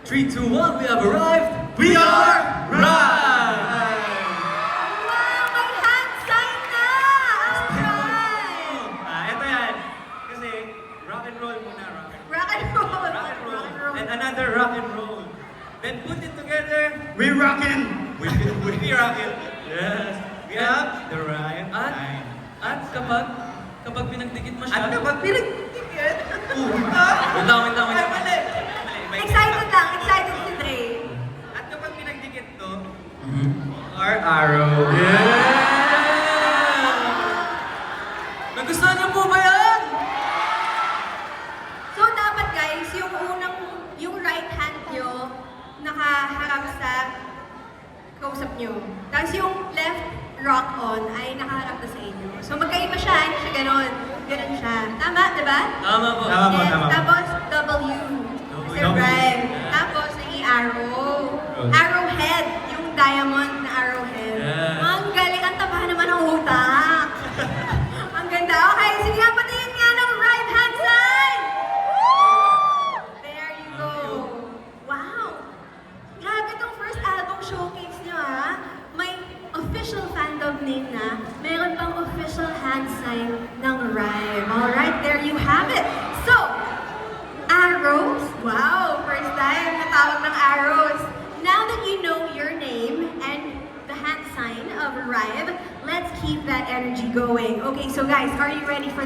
3, 2, 1, we have arrived! We are Rai! Wow, may hand sign na! Alright! Ito yan. Kasi rock and roll muna, rock and Rock and roll! roll. Rock and roll. And another rock and roll. Then put it together. We rockin'! We rock it. Yes. We have the right line. At kapag pinagdikit mo siya... At kapag pinagdikit, Wait lang. Ay, mali. Excited lang, excited si Dre. At kapag pinagdikit to, our arrow. Nagustuhan niyo po ba yan? So dapat guys, yung right hand nyo nakaharap sa kausap nyo. Tapos yung left rock on ay nakaharap na sa inyo. So magkaiba siya, hindi siya ganon. Ganon siya. Tama, di ba? Tama po. Tama po, Yes, tama po. tapos W. Kasi W. rhyme. Tapos naging arrow. Arrowhead. Yung diamond na arrowhead. Yes. Ang galing. Ang taba naman ang utak. Ang ganda. Okay, sige nga, patingin nga ng right hand side. There you go. Wow. Grabe itong first album showcase nyo, ha? May official fandom name na. Meron pang official hand sign ng Rhyme. Alright, there you have it. So, arrows. Wow, first time natawag ng arrows. Now that you know your name and the hand sign of Rhyme, let's keep that energy going. Okay, so guys, are you ready for